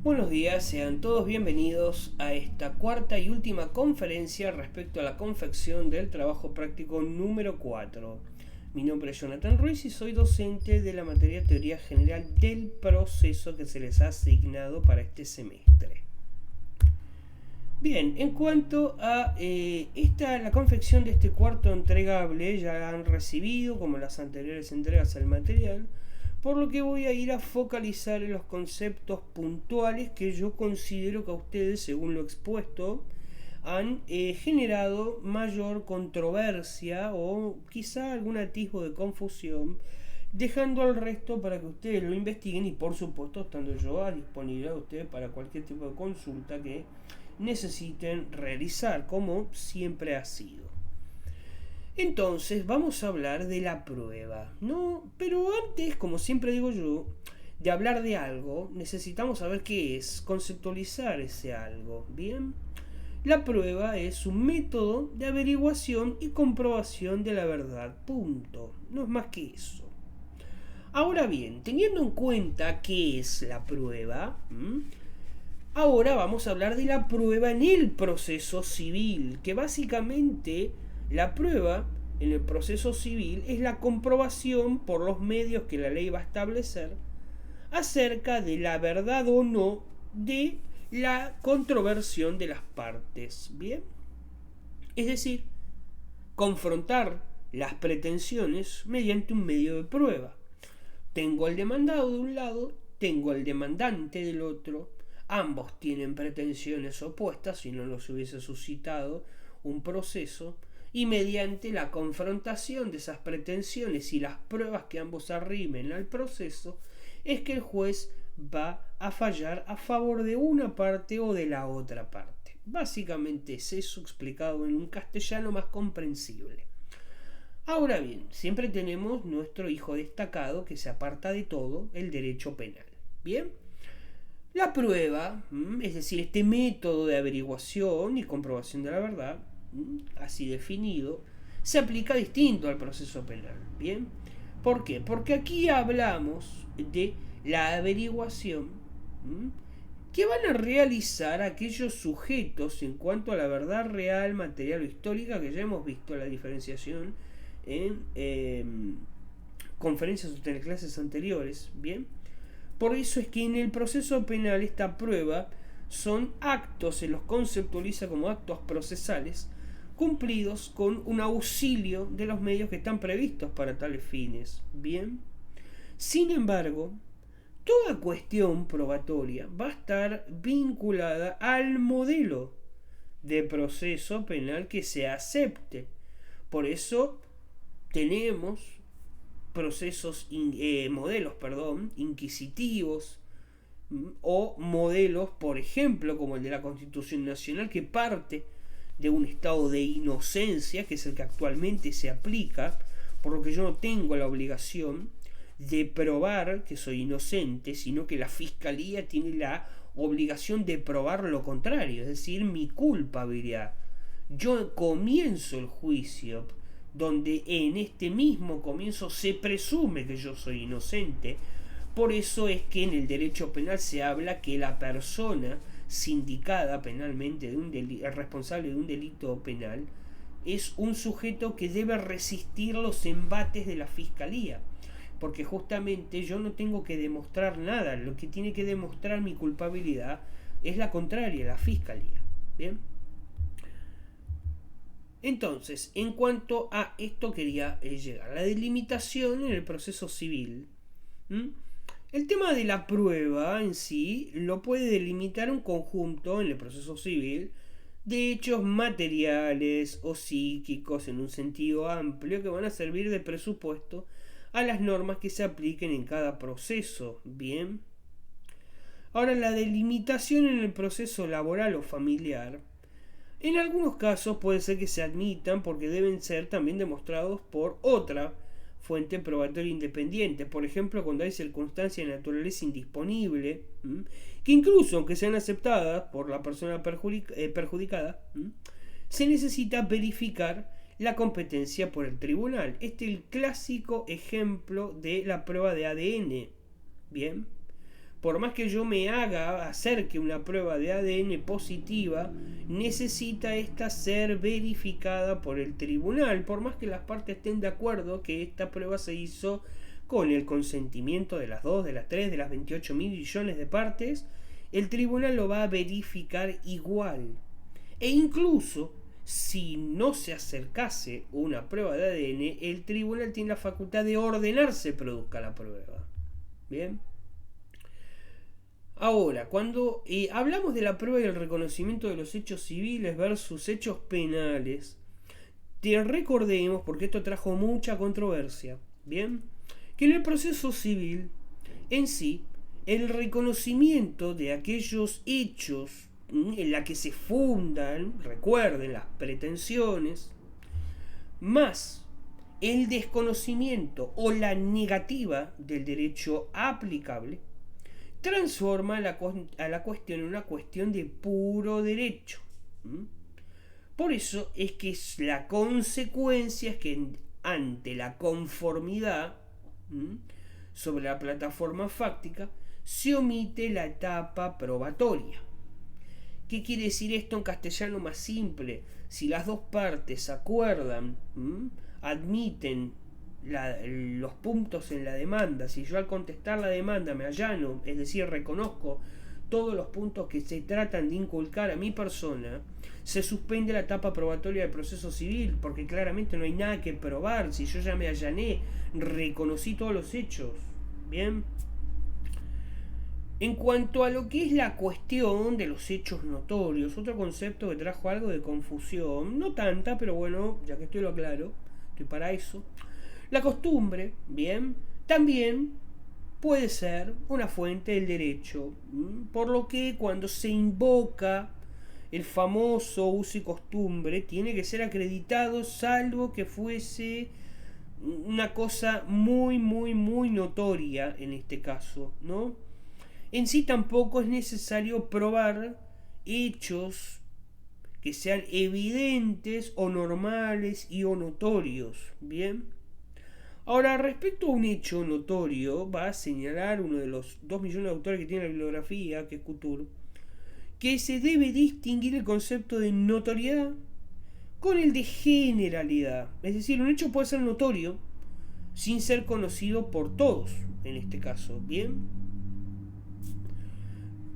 Buenos días, sean todos bienvenidos a esta cuarta y última conferencia respecto a la confección del trabajo práctico número 4. Mi nombre es Jonathan Ruiz y soy docente de la materia Teoría General del Proceso que se les ha asignado para este semestre. Bien, en cuanto a la confección de este cuarto entregable, ya han recibido, como las anteriores entregas, el material, por lo que voy a ir a focalizar en los conceptos puntuales que yo considero que a ustedes, según lo expuesto, han generado mayor controversia o quizá algún atisbo de confusión, dejando al resto para que ustedes lo investiguen y por supuesto estando yo a disponibilidad de ustedes para cualquier tipo de consulta que necesiten realizar, como siempre ha sido. Entonces vamos a hablar de la prueba, ¿no? Pero antes, como siempre digo yo, de hablar de algo, necesitamos saber qué es, conceptualizar ese algo, ¿bien? La prueba es un método de averiguación y comprobación de la verdad, punto. No es más que eso. Ahora bien, teniendo en cuenta qué es la prueba, ahora vamos a hablar de la prueba en el proceso civil, que básicamente la prueba en el proceso civil es la comprobación por los medios que la ley va a establecer acerca de la verdad o no de la controversión de las partes. Bien, es decir, confrontar las pretensiones mediante un medio de prueba. Tengo al demandado de un lado, tengo al demandante del otro. Ambos tienen pretensiones opuestas, si no los hubiese suscitado un proceso, y mediante la confrontación de esas pretensiones y las pruebas que ambos arrimen al proceso, es que el juez va a fallar a favor de una parte o de la otra parte. Básicamente es eso explicado en un castellano más comprensible. Ahora bien, siempre tenemos nuestro hijo destacado que se aparta de todo, el derecho penal. Bien, la prueba, es decir, este método de averiguación y comprobación de la verdad, así definido, se aplica distinto al proceso penal. Bien, ¿por qué? Porque aquí hablamos de la averiguación que van a realizar aquellos sujetos en cuanto a la verdad real, material o histórica, que ya hemos visto la diferenciación en conferencias o clases anteriores. Bien, por eso es que en el proceso penal esta prueba son actos, se los conceptualiza como actos procesales cumplidos con un auxilio de los medios que están previstos para tales fines. Bien, sin embargo, toda cuestión probatoria va a estar vinculada al modelo de proceso penal que se acepte. Por eso tenemos modelos inquisitivos, o modelos, por ejemplo, como el de la Constitución Nacional, que parte de un estado de inocencia, que es el que actualmente se aplica, por lo que yo no tengo la obligación de probar que soy inocente, sino que la Fiscalía tiene la obligación de probar lo contrario, es decir, mi culpabilidad. Yo comienzo el juicio donde en este mismo comienzo se presume que yo soy inocente. Por eso es que en el derecho penal se habla que la persona sindicada penalmente de responsable de un delito penal es un sujeto que debe resistir los embates de la fiscalía, porque justamente yo no tengo que demostrar nada, lo que tiene que demostrar mi culpabilidad es la contraria, la fiscalía. Bien, entonces, en cuanto a esto quería llegar, la delimitación en el proceso civil. El tema de la prueba en sí lo puede delimitar un conjunto en el proceso civil de hechos materiales o psíquicos en un sentido amplio que van a servir de presupuesto a las normas que se apliquen en cada proceso. Bien. Ahora, la delimitación en el proceso laboral o familiar, en algunos casos puede ser que se admitan porque deben ser también demostrados por otra fuente probatoria independiente. Por ejemplo, cuando hay circunstancias de naturaleza indisponible, que incluso aunque sean aceptadas por la persona perjudicada, se necesita verificar la competencia por el tribunal. Este es el clásico ejemplo de la prueba de ADN. Bien, por más que yo me acerque una prueba de ADN positiva, necesita esta ser verificada por el tribunal, por más que las partes estén de acuerdo que esta prueba se hizo con el consentimiento de las 2, de las 3, de las 28 mil millones de partes, el tribunal lo va a verificar igual. E incluso, si no se acercase una prueba de ADN, el tribunal tiene la facultad de ordenar se produzca la prueba. ¿Bien? Ahora, cuando hablamos de la prueba y el reconocimiento de los hechos civiles versus hechos penales, te recordemos, porque esto trajo mucha controversia, ¿bien? Que en el proceso civil, en sí, el reconocimiento de aquellos hechos en la que se fundan, recuerden, las pretensiones, más el desconocimiento o la negativa del derecho aplicable, transforma a la cuestión en una cuestión de puro derecho. Por eso es que la consecuencia es que ante la conformidad sobre la plataforma fáctica se omite la etapa probatoria. ¿Qué quiere decir esto en castellano más simple? Si las dos partes acuerdan, admiten los puntos en la demanda, si yo al contestar la demanda me allano, es decir, reconozco todos los puntos que se tratan de inculcar a mi persona, se suspende la etapa probatoria del proceso civil, porque claramente no hay nada que probar. Si yo ya me allané, reconocí todos los hechos. Bien. En cuanto a lo que es la cuestión de los hechos notorios, otro concepto que trajo algo de confusión, no tanta, pero bueno, ya que estoy lo aclaro, estoy para eso. La costumbre, bien, también puede ser una fuente del derecho, por lo que cuando se invoca el famoso uso y costumbre, tiene que ser acreditado, salvo que fuese una cosa muy, muy, muy notoria en este caso, ¿no? En sí tampoco es necesario probar hechos que sean evidentes o normales y o notorios, ¿bien? Ahora, respecto a un hecho notorio, va a señalar uno de los 2 millones de autores que tiene la bibliografía, que es Couture, que se debe distinguir el concepto de notoriedad con el de generalidad. Es decir, un hecho puede ser notorio sin ser conocido por todos, en este caso, ¿bien?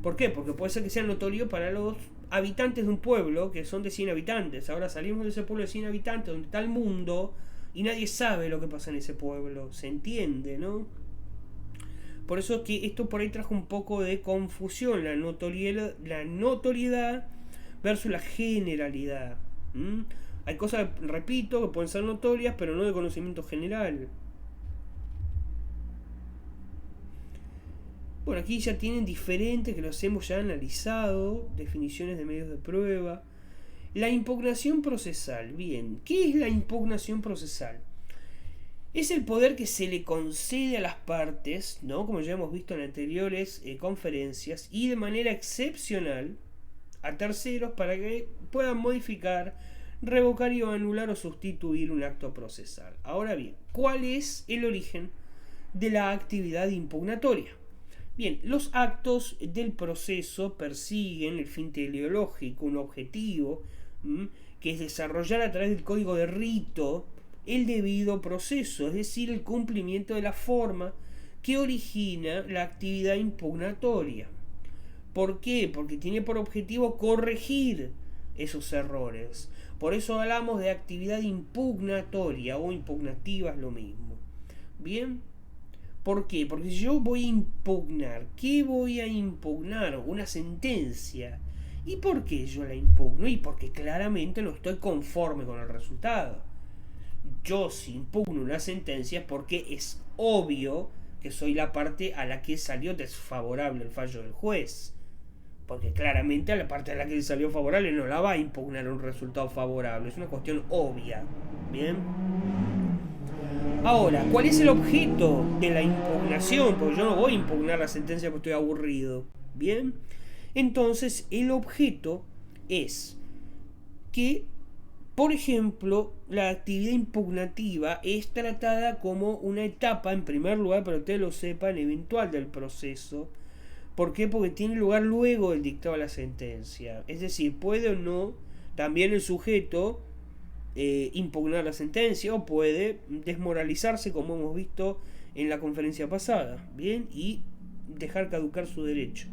¿Por qué? Porque puede ser que sea notorio para los habitantes de un pueblo que son de 100 habitantes. Ahora salimos de ese pueblo de 100 habitantes donde está el mundo y nadie sabe lo que pasa en ese pueblo. Se entiende, ¿no? Por eso es que esto por ahí trajo un poco de confusión, la notoriedad versus la generalidad. Hay cosas, repito, que pueden ser notorias, pero no de conocimiento general. Bueno, aquí ya tienen diferentes, que los hemos ya analizado, definiciones de medios de prueba. La impugnación procesal. Bien, ¿qué es la impugnación procesal? Es el poder que se le concede a las partes, ¿no? Como ya hemos visto en anteriores conferencias, y de manera excepcional a terceros para que puedan modificar, revocar y anular o sustituir un acto procesal. Ahora bien, ¿cuál es el origen de la actividad impugnatoria? Bien, los actos del proceso persiguen el fin teleológico, un objetivo, que es desarrollar a través del código de rito el debido proceso, es decir, el cumplimiento de la forma que origina la actividad impugnatoria. ¿Por qué? Porque tiene por objetivo corregir esos errores. Por eso hablamos de actividad impugnatoria o impugnativa, es lo mismo. Bien. ¿Por qué? Porque si yo voy a impugnar, ¿qué voy a impugnar? Una sentencia. ¿Y por qué yo la impugno? Y porque claramente no estoy conforme con el resultado. Yo si impugno una sentencia es porque es obvio que soy la parte a la que salió desfavorable el fallo del juez. Porque claramente a la parte a la que salió favorable no la va a impugnar un resultado favorable. Es una cuestión obvia. ¿Bien? Ahora, ¿cuál es el objeto de la impugnación? Porque yo no voy a impugnar la sentencia porque estoy aburrido. ¿Bien? Entonces, el objeto es que, por ejemplo, la actividad impugnativa es tratada como una etapa, en primer lugar, para que ustedes lo sepan, eventual del proceso, ¿Por qué? Porque tiene lugar luego del dictado de la sentencia. Es decir, puede o no también el sujeto impugnar la sentencia, o puede desmoralizarse, como hemos visto en la conferencia pasada, bien, y dejar caducar su derecho.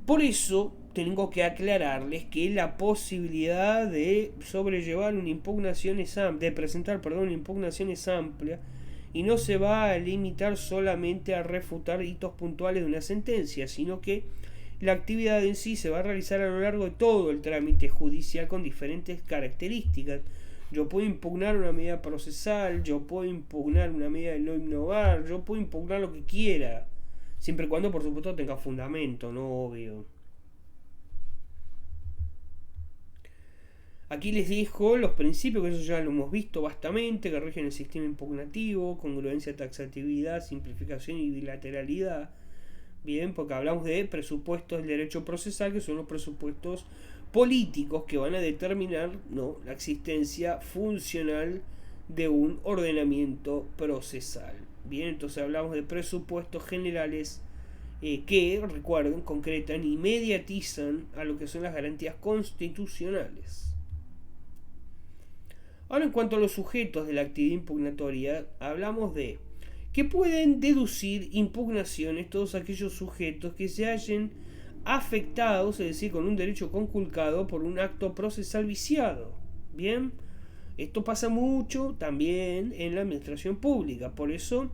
Por eso tengo que aclararles que la posibilidad de sobrellevar una impugnación es amplia, de presentar, perdón, una impugnación es amplia, y no se va a limitar solamente a refutar hitos puntuales de una sentencia, sino que la actividad en sí se va a realizar a lo largo de todo el trámite judicial con diferentes características. Yo puedo impugnar una medida procesal, yo puedo impugnar una medida de no innovar, yo puedo impugnar lo que quiera, siempre y cuando por supuesto tenga fundamento, no obvio. Aquí les dejo los principios, que eso ya lo hemos visto bastante, que rigen el sistema impugnativo: congruencia, taxatividad, simplificación y bilateralidad. Bien, porque hablamos de presupuestos del derecho procesal, que son los presupuestos políticos que van a determinar, ¿no?, la existencia funcional de un ordenamiento procesal. Bien, entonces hablamos de presupuestos generales que, recuerden, concretan y mediatizan a lo que son las garantías constitucionales. Ahora, en cuanto a los sujetos de la actividad impugnatoria, hablamos de que pueden deducir impugnaciones todos aquellos sujetos que se hallen afectados, es decir, con un derecho conculcado por un acto procesal viciado. Bien, esto pasa mucho también en la administración pública, por eso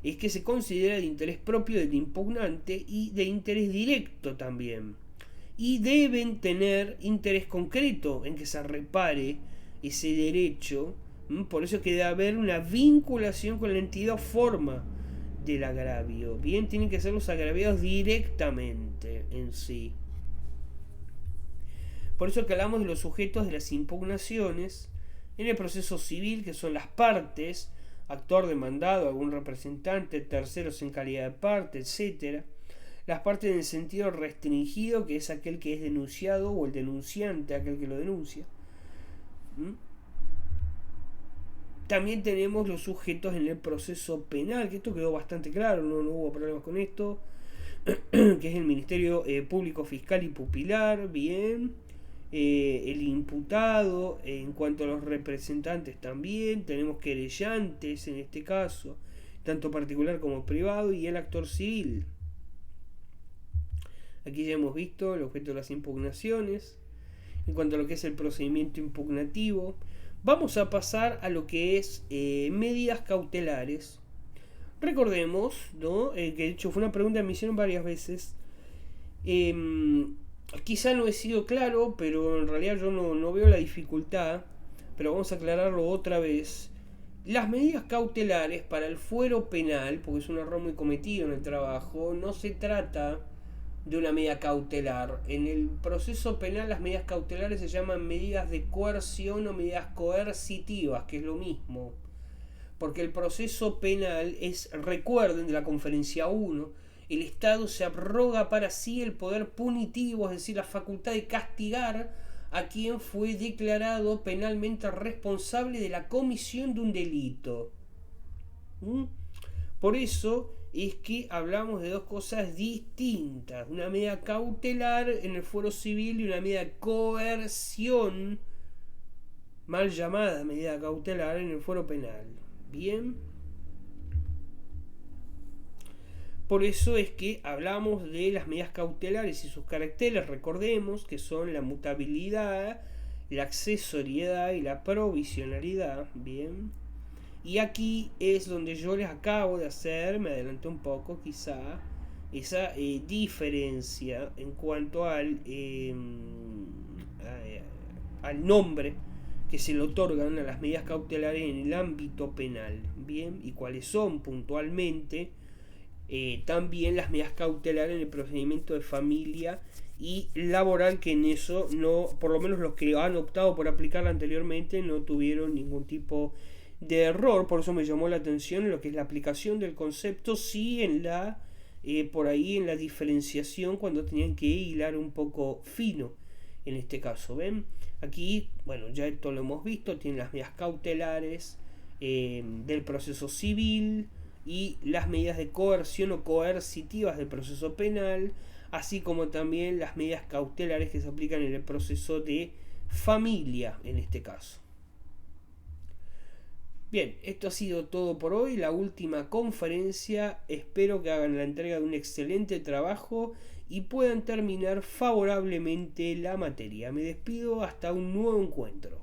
es que se considera de interés propio del impugnante y de interés directo también. Y deben tener interés concreto en que se repare ese derecho. Por eso es que debe haber una vinculación con la entidad o forma del agravio. Bien, tienen que ser los agraviados directamente en sí. Por eso es que hablamos de los sujetos de las impugnaciones en el proceso civil, que son las partes: actor demandado, algún representante, terceros en calidad de parte, etc. Las partes en el sentido restringido, que es aquel que es denunciado, o el denunciante, aquel que lo denuncia. También tenemos los sujetos en el proceso penal, que esto quedó bastante claro, no hubo problemas con esto, que es el Ministerio Público Fiscal y Pupilar. Bien, el imputado. En cuanto a los representantes también tenemos querellantes en este caso, tanto particular como privado, y el actor civil. Aquí ya hemos visto el objeto de las impugnaciones. En cuanto a lo que es el procedimiento impugnativo, vamos a pasar a lo que es medidas cautelares. Recordemos, ¿no?, que de hecho fue una pregunta que me hicieron varias veces. Quizá no he sido claro, pero en realidad yo no veo la dificultad, pero vamos a aclararlo otra vez. Las medidas cautelares para el fuero penal, porque es un error muy cometido en el trabajo, no se trata de una medida cautelar. En el proceso penal las medidas cautelares se llaman medidas de coerción o medidas coercitivas, que es lo mismo. Porque el proceso penal es, recuerden, de la conferencia 1, el Estado se abroga para sí el poder punitivo, es decir, la facultad de castigar a quien fue declarado penalmente responsable de la comisión de un delito. Por eso es que hablamos de dos cosas distintas: una medida cautelar en el fuero civil y una medida de coerción, mal llamada medida cautelar, en el fuero penal. Bien, por eso es que hablamos de las medidas cautelares y sus caracteres. Recordemos que son la mutabilidad, la accesoriedad y la provisionalidad. Bien, y aquí es donde yo les acabo de hacer, me adelanté un poco quizá, esa diferencia en cuanto al nombre que se le otorgan a las medidas cautelares en el ámbito penal. Bien, y cuáles son puntualmente también las medidas cautelares en el procedimiento de familia y laboral, que en eso no, por lo menos los que han optado por aplicarla anteriormente, no tuvieron ningún tipo de error. Por eso me llamó la atención lo que es la aplicación del concepto, sí, en la por ahí en la diferenciación, cuando tenían que hilar un poco fino en este caso. ¿Ven? Aquí, bueno, ya esto lo hemos visto, tienen las medidas cautelares del proceso civil, y las medidas de coerción o coercitivas del proceso penal, así como también las medidas cautelares que se aplican en el proceso de familia en este caso. Bien, esto ha sido todo por hoy, la última conferencia. Espero que hagan la entrega de un excelente trabajo y puedan terminar favorablemente la materia. Me despido hasta un nuevo encuentro.